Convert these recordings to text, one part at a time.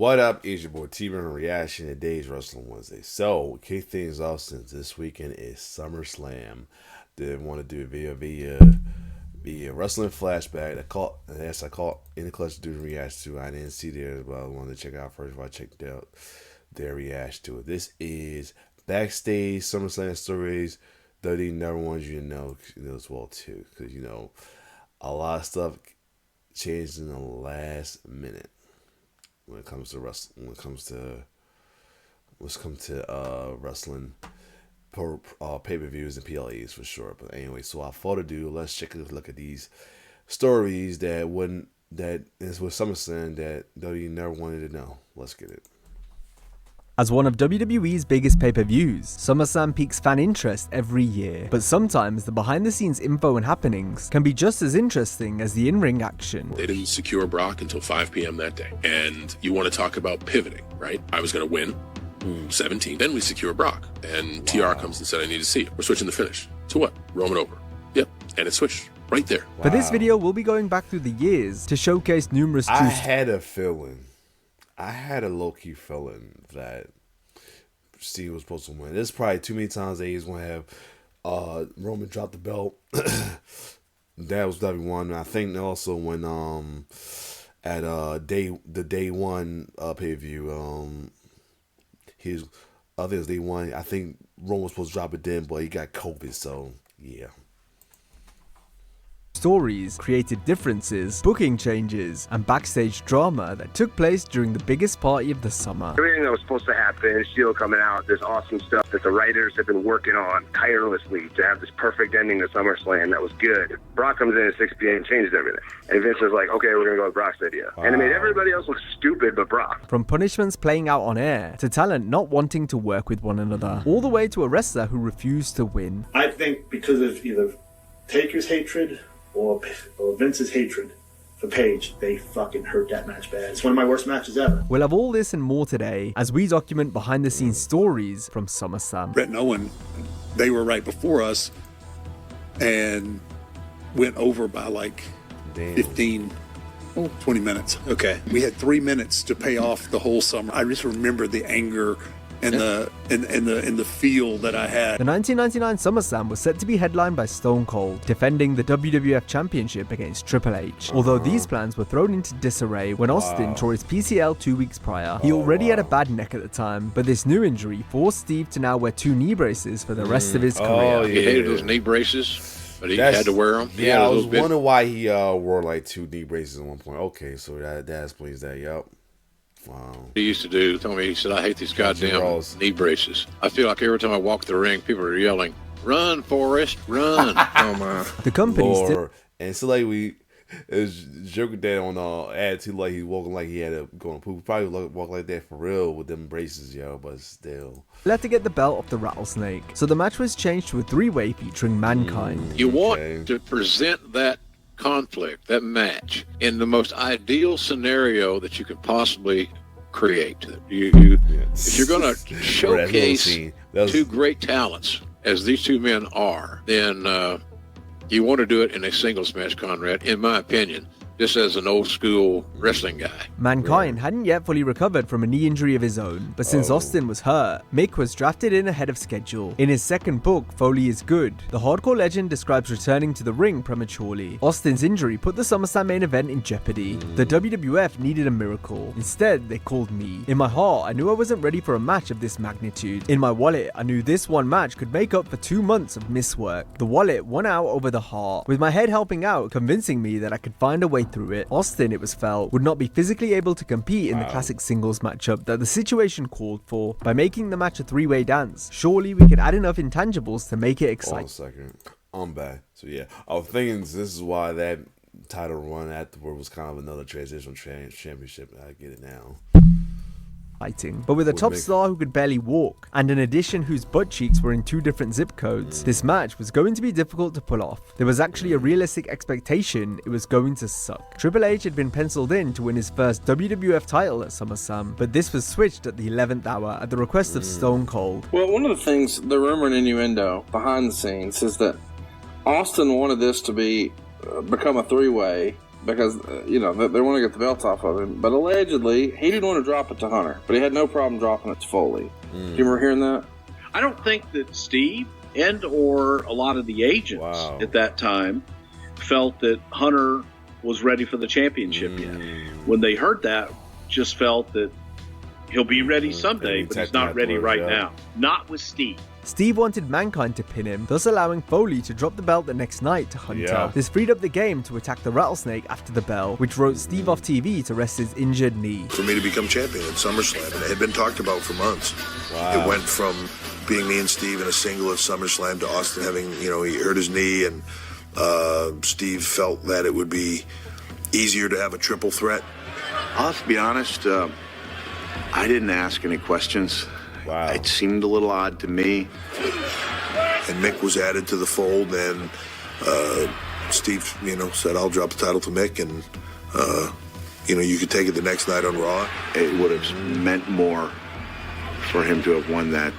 What up? It's your boy T-Burn Reaction to Today's Wrestling Wednesday. So, we kick things off since this weekend is SummerSlam. They want to do it via Wrestling Flashback. I caught In the Clutch to do the reaction to. I didn't see theirs, but I wanted to check out first before I checked out their reaction to it. This is Backstage SummerSlam Stories. WWE never wants you to know as well too, because a lot of stuff changed in the last minute. When it comes to wrestling, when it comes to wrestling pay-per-views and PLEs for sure. But anyway, so without further ado, let's take a look at these stories that is with SummerSlam that WWE never wanted to know. Let's get it. As one of WWE's biggest pay-per-views, SummerSlam piques fan interest every year, but sometimes the behind-the-scenes info and happenings can be just as interesting as the in-ring action. They didn't secure Brock until 5 p.m. that day. And you want to talk about pivoting, right? I was going to win 17. Then we secure Brock. And TR comes and said, I need to see it. We're switching the finish. To what? Roman over. Yep. And it switched right there. For this video, we'll be going back through the years to showcase numerous I had a low-key feeling that Steve was supposed to win. There's probably too many times that he's going to have Roman drop the belt. That was W1. I think also when at the day one pay-per-view, I think it was day one. I think Roman was supposed to drop it then, but he got COVID, so yeah. Stories, creative differences, booking changes, and backstage drama that took place during the biggest party of the summer. Everything that was supposed to happen is still coming out. There's awesome stuff that the writers have been working on tirelessly to have this perfect ending to SummerSlam that was good. Brock comes in at 6 p.m. and changes everything. And Vince was like, okay, we're going to go with Brock's idea. And it made everybody else look stupid but Brock. From punishments playing out on air, to talent not wanting to work with one another, all the way to a wrestler who refused to win. I think because of either Taker's hatred or Vince's hatred for Paige, they fucking hurt that match bad. It's one of my worst matches ever. We'll have all this and more today as we document behind-the-scenes stories from SummerSlam. Brett and Owen, they were right before us and went over by like 15, 20 minutes. Okay. We had 3 minutes to pay off the whole summer. I just remember the anger and the feel that I had. The 1999 SummerSlam was set to be headlined by Stone Cold, defending the WWF Championship against Triple H. Although these plans were thrown into disarray when Austin tore his PCL 2 weeks prior. He already had a bad neck at the time, but this new injury forced Steve to now wear 2 knee braces for the rest of his career. He hated those knee braces, but he had to wear them. Yeah, I was wondering why he wore like 2 knee braces at one point. Okay, so that explains that. Yep. Wow. He used to do, told me, he said, I hate these goddamn knee braces. I feel like every time I walk the ring, people are yelling, run, Forrest, run. Oh, my. The company still... And so, like, we was joking that on attitude, like, he walking like he had to go on poop. Probably walk like that for real with them braces, yo, but still. Had to get the belt off the Rattlesnake. So the match was changed to a 3-way featuring Mankind. You want to present that conflict, that match, in the most ideal scenario that you could possibly create. If you're going to showcase 2 great talents, as these 2 men are, then you want to do it in a singles match, Conrad, in my opinion, just as an old school wrestling guy. Mankind hadn't yet fully recovered from a knee injury of his own, but since Austin was hurt, Mick was drafted in ahead of schedule. In his second book, Foley is Good, the hardcore legend describes returning to the ring prematurely. Austin's injury put the SummerSlam main event in jeopardy. The WWF needed a miracle. Instead, they called me. In my heart, I knew I wasn't ready for a match of this magnitude. In my wallet, I knew this one match could make up for 2 months of missed work. The wallet won out over the heart, with my head helping out, convincing me that I could find a way through it. Austin, it was felt, would not be physically able to compete in the classic singles matchup that the situation called for. By making the match a 3-way dance, surely we could add enough intangibles to make it exciting. Hold on a second. I'm back. So yeah, I was thinking this is why that title run afterward was kind of another transitional championship. I get it now. But with a top star who could barely walk, and an addition whose butt cheeks were in 2 different zip codes, this match was going to be difficult to pull off. There was actually a realistic expectation it was going to suck. Triple H had been penciled in to win his first WWF title at SummerSlam, but this was switched at the 11th hour at the request of Stone Cold. Well, one of the things, the rumor and innuendo behind the scenes is that Austin wanted this to become a 3-way, because, they want to get the belt off of him. But allegedly, he didn't want to drop it to Hunter, but he had no problem dropping it to Foley. Do you remember hearing that? I don't think that Steve and or a lot of the agents at that time felt that Hunter was ready for the championship yet. When they heard that, just felt that he'll be ready someday, but he's not ready right now. Not with Steve. Steve wanted Mankind to pin him, thus allowing Foley to drop the belt the next night to Hunter. Yeah. This freed up the game to attack the Rattlesnake after the bell, which wrote Steve off TV to rest his injured knee. For me to become champion at SummerSlam, and it had been talked about for months. Wow. It went from being me and Steve in a single at SummerSlam to Austin having, he hurt his knee, and Steve felt that it would be easier to have a triple threat. I'll have to be honest, I didn't ask any questions. Wow. It seemed a little odd to me. And Mick was added to the fold, and Steve, said, I'll drop the title to Mick, and, you could take it the next night on Raw. It would have meant more for him to have won that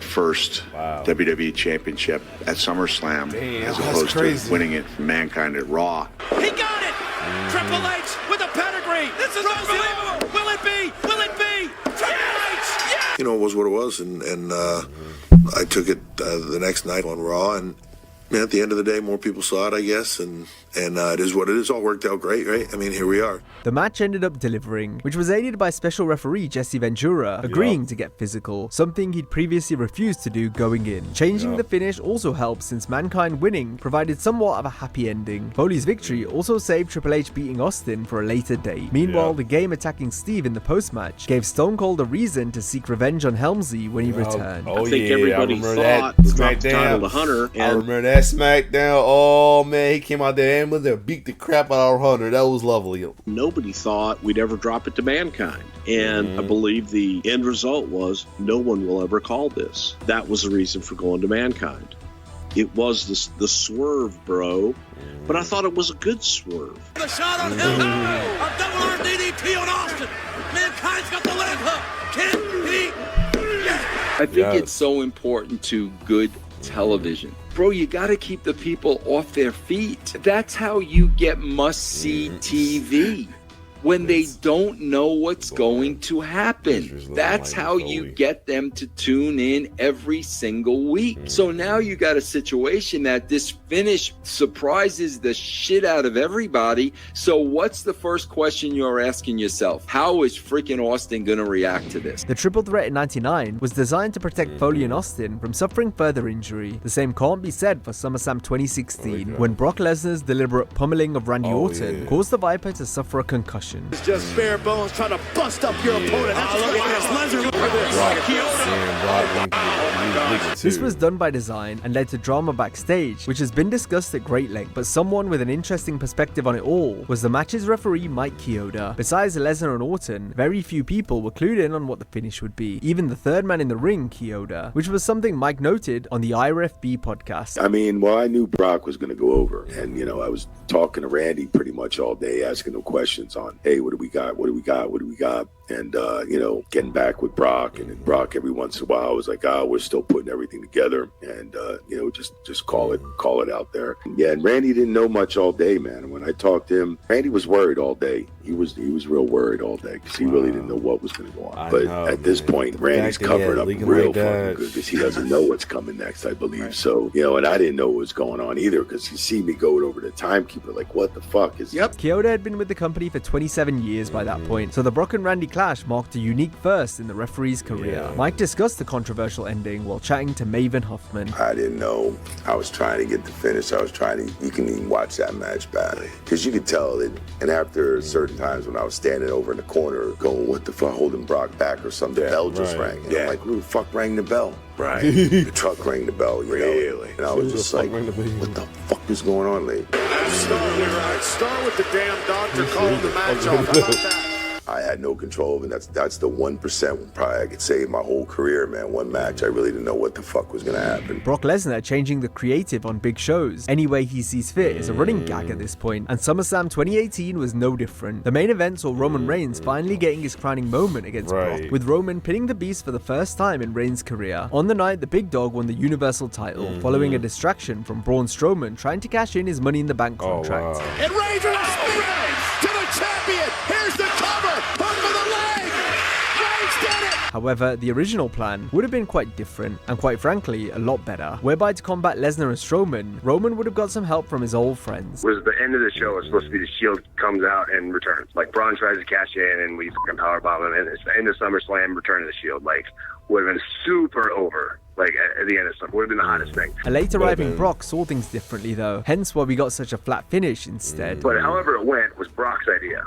first WWE Championship at SummerSlam, as opposed to winning it from Mankind at Raw. He got it! Triple H with a pedigree! This is unbelievable! Will it be? Will it be? Triple H! Yeah! It was what it was, and I took it the next night on Raw, and at the end of the day, more people saw it, I guess, and it is what it is. All worked out great, right? I mean, here we are. The match ended up delivering, which was aided by special referee Jesse Ventura agreeing to get physical, something he'd previously refused to do going in. Changing the finish also helped since Mankind winning provided somewhat of a happy ending. Foley's victory also saved Triple H beating Austin for a later date. Meanwhile, the game attacking Steve in the post-match gave Stone Cold a reason to seek revenge on Helmsley when he returned. I think everybody thought drop the title to Hunter. I remember that SmackDown. Oh man, he came out there and was there, beat the crap out of Hunter. That was lovely. Nobody thought we'd ever drop it to Mankind. And I believe the end result was no one will ever call this. That was the reason for going to Mankind. It was the swerve, bro. But I thought it was a good swerve. The shot on Hill. A double arm DDT on Austin. Mankind's got the leg hook. Can he? Yes. I think it's so important to good television. Bro, you got to keep the people off their feet. That's how you get must-see TV. When they don't know what's going to happen. That's how you get them to tune in every single week. So now you got a situation that this finish surprises the shit out of everybody. So what's the first question you're asking yourself? How is freaking Austin going to react to this? The triple threat in 99 was designed to protect Foley and Austin from suffering further injury. The same can't be said for SummerSlam 2016, when Brock Lesnar's deliberate pummeling of Randy Orton caused the Viper to suffer a concussion. It's just bare bones trying to bust up your opponent. That's look at this. Lesnar, look at this. This was done by design and led to drama backstage, which has been discussed at great length, but someone with an interesting perspective on it all was the match's referee Mike Chioda. Besides Lesnar and Orton, very few people were clued in on what the finish would be, even the third man in the ring, Chioda, which was something Mike noted on the IRFB podcast. I mean, well, I knew Brock was going to go over, and I was talking to Randy pretty much all day, asking him questions on, hey, what do we got? What do we got? What do we got? And, getting back with Brock, and then Brock every once in a while was like, we're still putting everything together, and, just call it out there. Yeah, and Randy didn't know much all day, man. And when I talked to him, Randy was worried all day. He was real worried all day because he really didn't know what was going to go on. But at this point, Randy's covered up real fucking good because he doesn't know what's coming next, I believe. Right. So, and I didn't know what was going on either because he see me going over to Timekeeper like, what the fuck is Yep, Chioda had been with the company for 27 years by that point, so the Brock and Randy clash marked a unique first in the referee's career. Mike discussed the controversial ending while chatting to Maven Huffman. I didn't know. I was trying to get the finish. You can even watch that match back because you could tell that. And after certain times when I was standing over in the corner going, what the fuck, holding Brock back or something, the bell just rang. And I'm like, who the fuck rang the bell? Right. The truck rang the bell, really? And I was just like, what the fuck is going on, lady? Start with the damn doctor calling the match off. How about that? I had no control of, and that's the 1% probably I could say my whole career, man. One match, I really didn't know what the fuck was gonna happen. Brock Lesnar changing the creative on big shows any way he sees fit is a running gag at this point, and SummerSlam 2018 was no different. The main event saw Roman Reigns finally getting his crowning moment against Brock, with Roman pinning the Beast for the first time in Reigns' career. On the night, the Big Dog won the Universal title, following a distraction from Braun Strowman trying to cash in his Money in the Bank contract. And Reigns to the champion. Here's the cover. Hook for the leg. Reigns did it. However, the original plan would have been quite different, and quite frankly, a lot better, whereby to combat Lesnar and Strowman, Roman would have got some help from his old friends. Was the end of the show was supposed to be the Shield comes out and returns. Like, Braun tries to cash in, and we fucking powerbomb him, and it's the end of SummerSlam, return of the Shield. Like, would have been super over. Like, at the end of Summer, would have been the hottest thing. A late arriving Brock saw things differently though, hence why we got such a flat finish instead. But however it went was Brock's idea.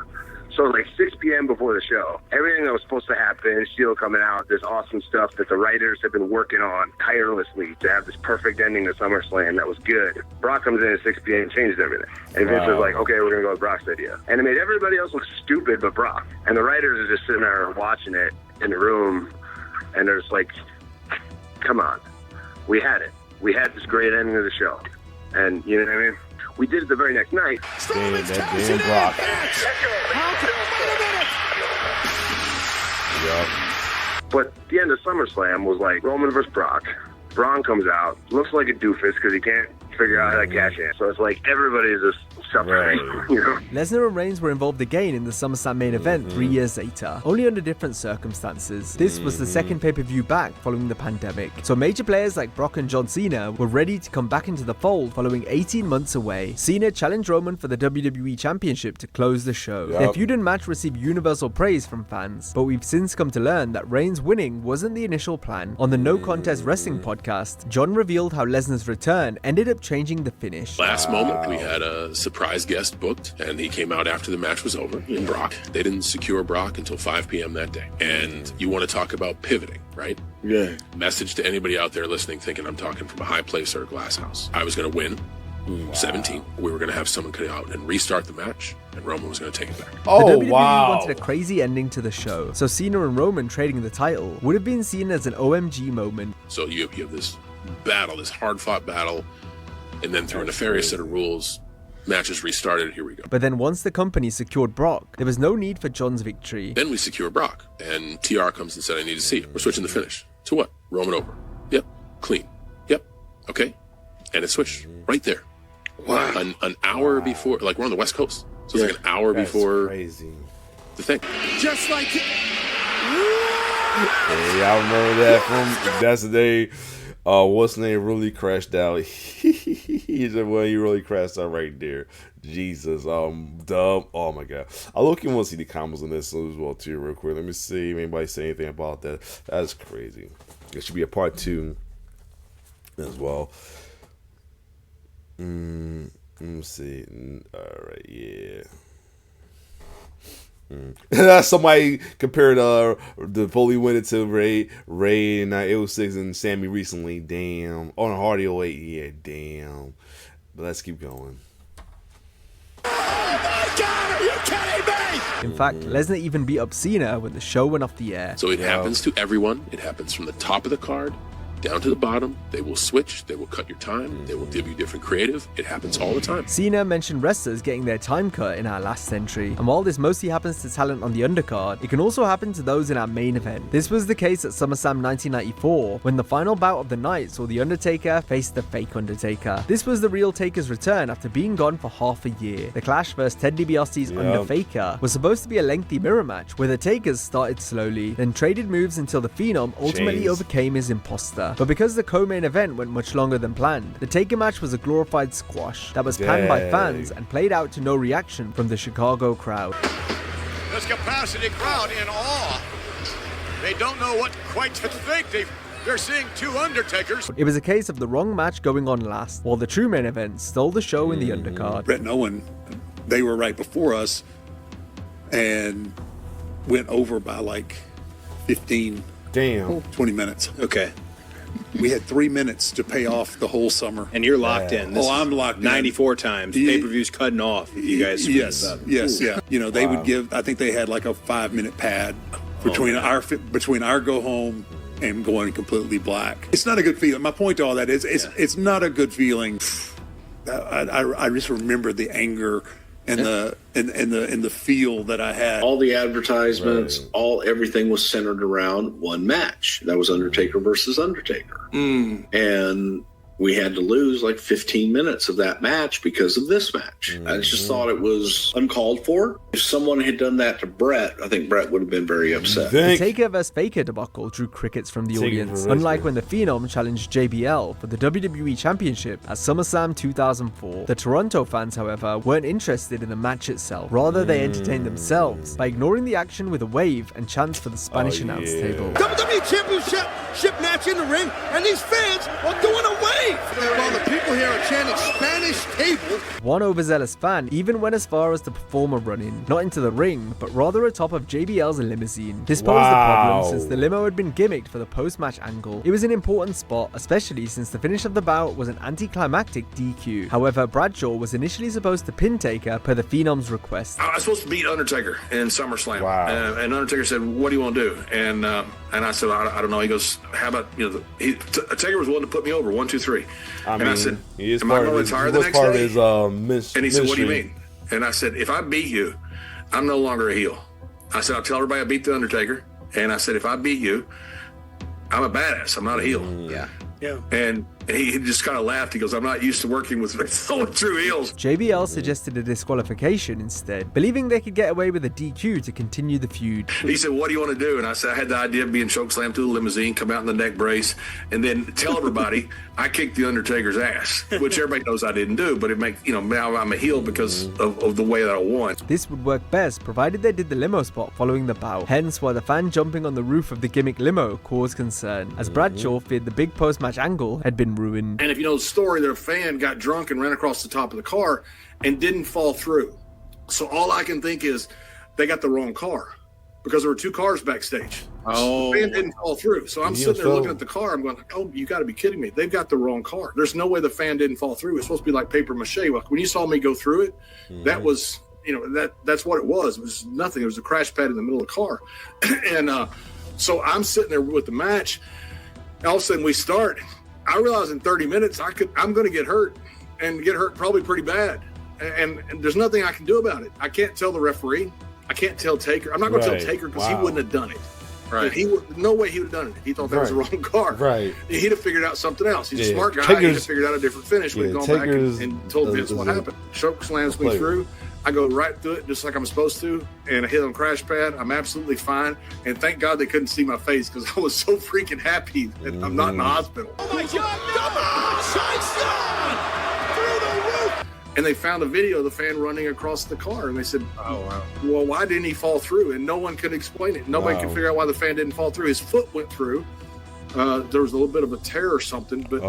So like 6 p.m. before the show, everything that was supposed to happen, Shield coming out, this awesome stuff that the writers have been working on tirelessly to have this perfect ending to SummerSlam that was good. Brock comes in at 6 p.m. and changes everything. And Vince was like, okay, we're going to go with Brock's idea. And it made everybody else look stupid but Brock. And the writers are just sitting there watching it in the room, and they're just like, come on. We had it. We had this great ending of the show. And you know what I mean? We did it the very next night. Damn, that damn Brock. Yep. But the end of SummerSlam was like Roman versus Brock. Braun comes out, looks like a doofus because he can't figure out how to cash in. So it's like everybody's just suffering, you know? Lesnar and Reigns were involved again in the SummerSlam main event 3 years later, only under different circumstances. This was the second pay-per-view back following the pandemic, so major players like Brock and John Cena were ready to come back into the fold following 18 months away. Cena challenged Roman for the WWE Championship to close the show. Their feud match received universal praise from fans, but we've since come to learn that Reigns winning wasn't the initial plan. On the No Contest Wrestling podcast, John revealed how Lesnar's return ended up changing the finish. Last moment, we had a surprise guest booked, and he came out after the match was over in Brock. They didn't secure Brock until 5 p.m. that day. And you want to talk about pivoting, right? Yeah. Message to anybody out there listening thinking I'm talking from a high place or a glass house. I was going to win 17. We were going to have someone come out and restart the match, and Roman was going to take it back. The WWE wanted a crazy ending to the show, so Cena and Roman trading the title would have been seen as an OMG moment. So you have this battle, this hard-fought battle, and then through a nefarious set of rules, matches restarted. Here we go. But then once the company secured Brock, there was no need for John's victory. Then we secure Brock, and TR comes and said, I need to see it. We're switching the finish. To what? Roman over. Yep. Clean. Yep. Okay. And it switched right there. Wow. An hour before, like we're on the West Coast. So it's like an hour before crazy. The thing. Just like it. Yeah, I remember that from that's the day what's the name really crashed out. He's the one he really crashed out right there. Jesus, Dub. Oh my god. I look and want to see the comments on this as well too, real quick. Let me see if anybody say anything about that. That's crazy. There should be a part 2 as well. Let me see. Alright, yeah. Somebody compared the Foley winning to Ray in 06 and Sammy recently. Damn. On Hardy 08, yeah, damn. But let's keep going. Oh my God, are you kidding me? In fact, Lesnar even beat up Cena when the show went off the air. So it happens to everyone. It happens from the top of the card down to the bottom. They will switch. They will cut your time. They will give you different creative. It happens all the time. Cena mentioned wrestlers getting their time cut in our last entry, and while this mostly happens to talent on the undercard, it can also happen to those in our main event. This was the case at SummerSlam 1994, when the final bout of the night saw The Undertaker face the fake Undertaker. This was the real Taker's return after being gone for half a year. The clash versus Ted DiBiase's Underfaker was supposed to be a lengthy mirror match, where the Takers started slowly, then traded moves until the Phenom ultimately overcame his imposter. But because the co-main event went much longer than planned, the Taker match was a glorified squash that was panned by fans and played out to no reaction from the Chicago crowd. This capacity crowd in awe. They don't know what quite to think. They're seeing two Undertakers. It was a case of the wrong match going on last, while the true main event stole the show in the undercard. Brett and Owen, they were right before us and went over by like 15, 20 minutes. Okay. We had 3 minutes to pay off the whole summer. And you're locked in. This I'm locked in. 94 times. Pay-per-views cutting off. You guys. Yes. Yeah. You know, they would give. I think they had like a 5-minute pad between our go home and going completely black. It's not a good feeling. My point to all that is, it's not a good feeling. I just remember the anger and the feel that I had. All the advertisements, everything was centered around one match. That was Undertaker versus Undertaker. And we had to lose like 15 minutes of that match because of this match. I just thought it was uncalled for. If someone had done that to Brett, I think Brett would have been very upset. The Taker vs Faker debacle drew crickets from the audience, unlike when the Phenom challenged JBL for the WWE Championship at SummerSlam 2004. The Toronto fans, however, weren't interested in the match itself. Rather, they entertained themselves by ignoring the action with a wave and chants for the Spanish announce table. WWE Championship match in the ring, and these fans are doing a wave while the people here are chanting Spanish table. One overzealous fan even went as far as to perform a run-in, not into the ring, but rather atop of JBL's limousine. This posed a problem since the limo had been gimmicked for the post-match angle. It was an important spot, especially since the finish of the bout was an anticlimactic DQ. However, Bradshaw was initially supposed to pin Taker per the Phenom's request. I was supposed to beat Undertaker in SummerSlam. And Undertaker said, "What do you want to do?" And I said, I don't know. He goes, "How about, Taker was willing to put me over, 1, 2, 3." I said, "Am I going to retire the next day?" And he said, "What do you mean?" And I said, "If I beat you, I'm no longer a heel." I said, "I'll tell everybody I beat the Undertaker." And I said, "If I beat you, I'm a badass. I'm not a heel." Yeah. And he just kind of laughed. He goes, "I'm not used to working with true heels." JBL suggested a disqualification instead, believing they could get away with a DQ to continue the feud. He said, "What do you want to do?" And I said, I had the idea of being chokeslammed through the limousine, come out in the neck brace, and then tell everybody I kicked the Undertaker's ass, which everybody knows I didn't do, but it makes, now I'm a heel because of the way that I won. This would work best provided they did the limo spot following the bout, hence why the fan jumping on the roof of the gimmick limo caused concern, as Bradshaw feared the big post-match angle had been ruined. And if you know the story, their fan got drunk and ran across the top of the car and didn't fall through. So all I can think is they got the wrong car because there were 2 cars backstage. Oh. The fan didn't fall through. So I'm sitting there looking at the car. I'm going, "Oh, you got to be kidding me. They've got the wrong car. There's no way the fan didn't fall through. It's supposed to be like paper mache. Like when you saw me go through it, that was, that's what it was. It was nothing. It was a crash pad in the middle of the car." And so I'm sitting there with the match. All of a sudden we start. I realized in 30 minutes I'm going to get hurt and get hurt probably pretty bad. And there's nothing I can do about it. I can't tell the referee. I can't tell Taker. I'm not going to tell Taker because he wouldn't have done it. Right. No way he would have done it if he thought that was the wrong car. Right. He'd have figured out something else. He's a smart guy. He'd have figured out a different finish. We've gone back and told Vince what happened. Choke slams me through. I go right through it just like I'm supposed to, and I hit on crash pad. I'm absolutely fine. And thank God they couldn't see my face because I was so freaking happy that I'm not in the hospital. Oh my God! Through the roof! And they found a video of the fan running across the car, and they said, "Oh wow! Well, why didn't he fall through?" And no one could explain it. Nobody could figure out why the fan didn't fall through. His foot went through. There was a little bit of a tear or something, but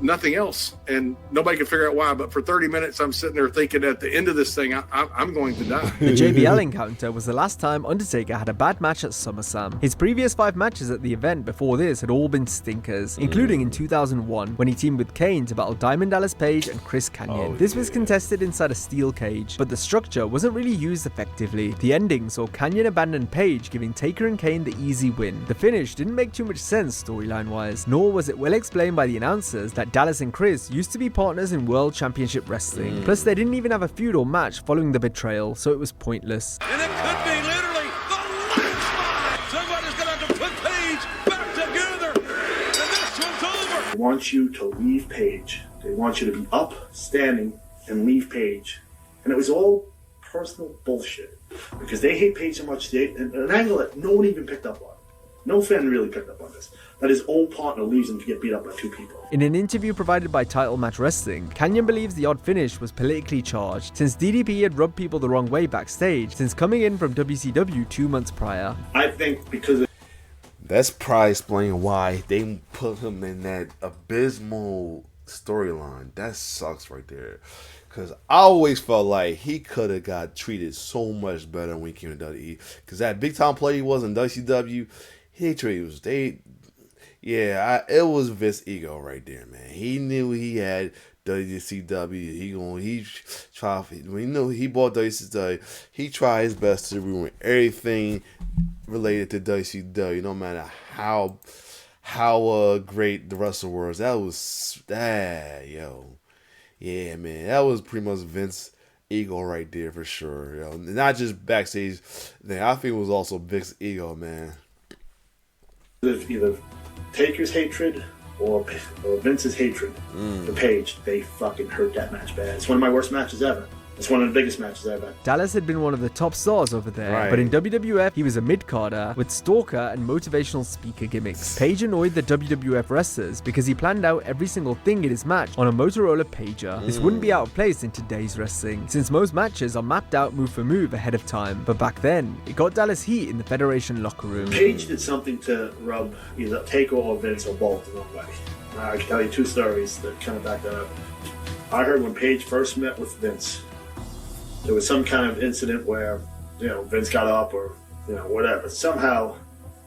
nothing else. And nobody could figure out why. But for 30 minutes, I'm sitting there thinking at the end of this thing, I'm going to die. The JBL encounter was the last time Undertaker had a bad match at SummerSlam. His previous 5 matches at the event before this had all been stinkers, including in 2001 when he teamed with Kane to battle Diamond Dallas Page and Chris Kanyon. This was contested inside a steel cage, but the structure wasn't really used effectively. The ending saw Kanyon abandon Page, giving Taker and Kane the easy win. The finish didn't make too much sense storyline-wise, nor was it well explained by the announcers that Dallas and Chris used to be partners in World Championship Wrestling. Plus, they didn't even have a feud or match following the betrayal, so it was pointless. And it could be literally the last match. Somebody's going to have to put Paige back together. And this one's over. They want you to leave Paige. They want you to be up, standing, and leave Paige. And it was all personal bullshit. Because they hate Paige so much, an angle that no one even picked up on. No fan really picked up on this. That his own partner leaves him to get beat up by 2 people. In an interview provided by Title Match Wrestling, Kanyon believes the odd finish was politically charged, since DDP had rubbed people the wrong way backstage since coming in from WCW 2 months prior. I think because that's probably explaining why they put him in that abysmal storyline. That sucks right there. Because I always felt like he could have got treated so much better when he came to WWE. Because that big time player he was in WCW, he treated it was Vince ego right there, man. He knew he had WCW. We knew he bought WCW. He tried his best to ruin everything related to WCW, no matter how great the wrestler was. That was yeah, man. That was pretty much Vince ego right there for sure. Not just backstage. I think it was also Vince's ego, man. Either Taker's hatred or Vince's hatred for Paige, they fucking hurt that match bad. It's one of my worst matches ever. It's one of the biggest matches ever. Dallas had been one of the top stars over there, right. But in WWF, he was a mid-carder with stalker and motivational speaker gimmicks. Page annoyed the WWF wrestlers because he planned out every single thing in his match on a Motorola pager. This wouldn't be out of place in today's wrestling, since most matches are mapped out move for move ahead of time. But back then, it got Dallas heat in the Federation locker room. Page did something to rub either Taker or Vince or both the wrong way. I can tell you two stories that kind of back that up. I heard when Page first met with Vince, there was some kind of incident where, Vince got up or, whatever. Somehow,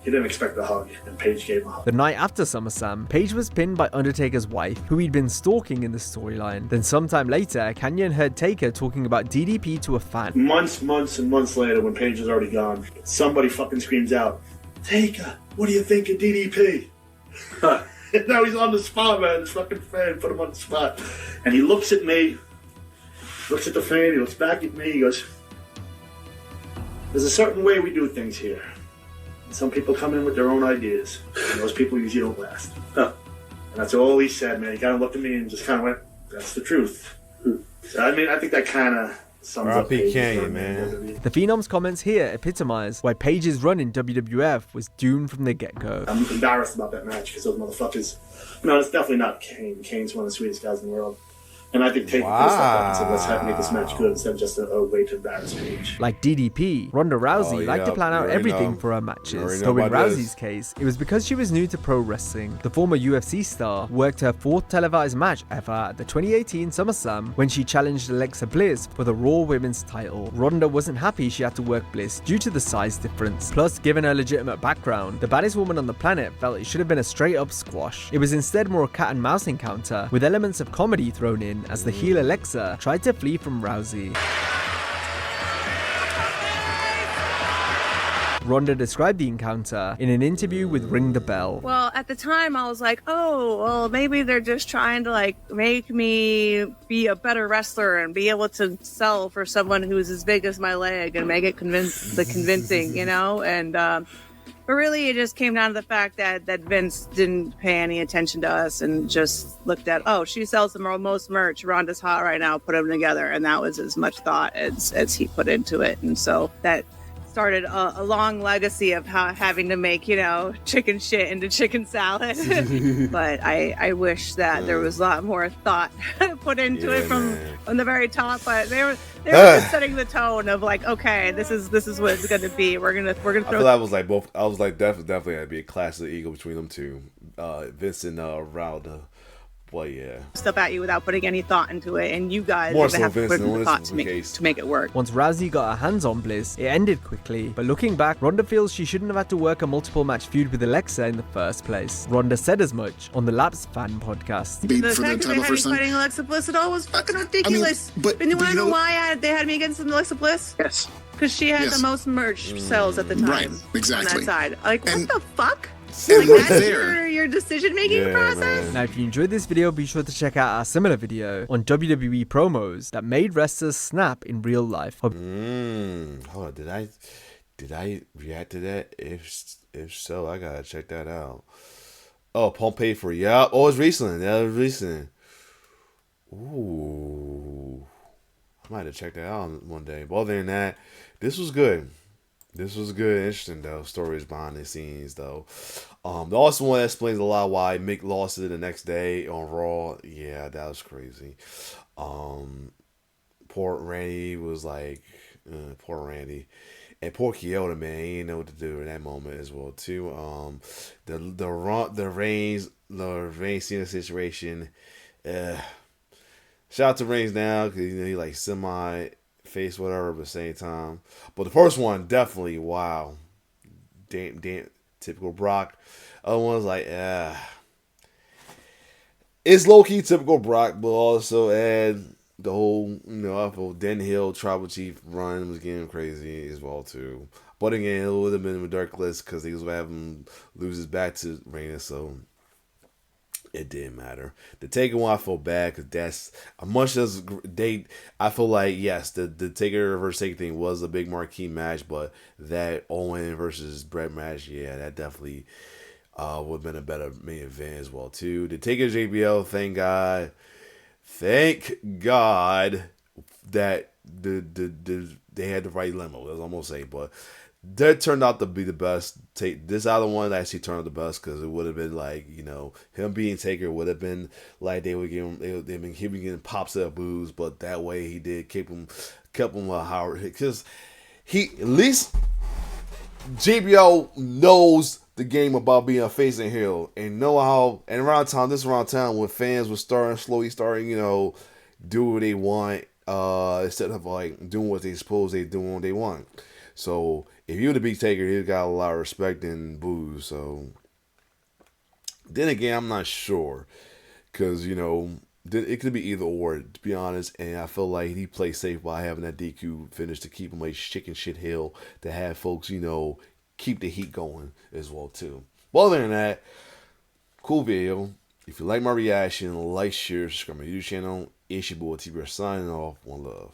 he didn't expect the hug, and Paige gave him a hug. The night after SummerSlam, Paige was pinned by Undertaker's wife, who he'd been stalking in the storyline. Then sometime later, Kanyon heard Taker talking about DDP to a fan. Months and months later, when Paige was already gone, somebody fucking screams out, "Taker, what do you think of DDP?" Now he's on the spot, man. This fucking fan put him on the spot. And he looks at me, looks at the fan, he looks back at me, he goes, "There's a certain way we do things here. And some people come in with their own ideas, and those people usually don't last." And that's all he said, man. He kind of looked at me and just kind of went, "That's the truth." So, I think that kind of sums up Paige's Canyon, run, man. The Phenom's comments here epitomize why Paige's run in WWF was doomed from the get-go. I'm embarrassed about that match because those motherfuckers. No, it's definitely not Kane. Kane's one of the sweetest guys in the world. And I think Taker pissed up and said, "Let's make this match good instead of just a way to embarrass Paige." Like DDP, Ronda Rousey liked to plan out everything for her matches. Though in Rousey's case, it was because she was new to pro wrestling. The former UFC star worked her fourth televised match ever at the 2018 SummerSlam when she challenged Alexa Bliss for the Raw Women's title. Ronda wasn't happy she had to work Bliss due to the size difference. Plus, given her legitimate background, the baddest woman on the planet felt it should have been a straight-up squash. It was instead more a cat and mouse encounter with elements of comedy thrown in as the heel Alexa tried to flee from Rousey. Ronda described the encounter in an interview with Ring the Bell. Well, at the time I was like, oh, well, maybe they're just trying to make me be a better wrestler and be able to sell for someone who's as big as my leg and make it convincing, and but really, it just came down to the fact that Vince didn't pay any attention to us and just looked at, oh, she sells the most merch. Ronda's hot right now. Put them together. And that was as much thought as he put into it. And so that started a long legacy of having to make, chicken shit into chicken salad. But I wish that there was a lot more thought put into it from the very top. But they were just setting the tone of okay, this is what it's going to be. We're gonna throw. I feel that was both. I was definitely had to be a clash of ego between them two, Vince and Ronda. Well, yeah. Stuff at you without putting any thought into it, and you guys more have to put in the thought to make it work. Once Rousey got her hands on Bliss, it ended quickly. But looking back, Ronda feels she shouldn't have had to work a multiple match feud with Alexa in the first place. Ronda said as much on the Laps Fan podcast. The fact that they had me fighting Alexa Bliss at all was fucking ridiculous. But you want to know why they had me against Alexa Bliss? Yes. Because she had the most merch sales at the time. Right, exactly. On that side. What the fuck? That's your decision-making process? Now, if you enjoyed this video, be sure to check out our similar video on WWE promos that made wrestlers snap in real life. Hold on, did I react to that? If so, I gotta check that out. Oh, Pompeii for it was recent. That was recent. Ooh, I might have checked that out one day. But other than that, this was good. This was good, interesting though. Stories behind the scenes though. The also one that explains a lot why Mick lost it the next day on Raw. Yeah, that was crazy. Poor Randy was poor Randy, and poor Kyoto, man. He didn't know what to do in that moment as well too. The Reigns Cena situation. Shout out to Reigns now because he semi face whatever, but at the same time. But the first one definitely, wow, damn typical Brock. Other ones like, it's low key typical Brock, but also add the whole, I feel Den Hill Tribal Chief run was getting crazy as well too. But again, it would have been a dark list because he was having him lose his back to Reina, so it didn't matter. The Taker one, I feel bad because that's as much as I feel like yes, the Taker versus Taker thing was a big marquee match, but that Owen versus Brett match, yeah, that definitely would have been a better main event as well too. The Taker JBL, thank God that they had the right limo. That's almost say, but that turned out to be the best. This other one actually turned out the best because it would have been like him being Taker would have been like they would give him they've been getting pops up boos, but that way he did kept him Howard because he at least JBL knows the game about being a face and heel and know how and around time when fans would slowly starting do what they want instead of like doing what they suppose they do when they want. So if you were the big Taker, he got a lot of respect and boos. So then again, I'm not sure because it could be either or, to be honest. And I feel like he played safe by having that DQ finish to keep him a chicken shit hill to have folks keep the heat going as well too. But other than that, cool video. If you like my reaction, like, share, subscribe to my YouTube channel. It's your boy T-Bear signing off. One love.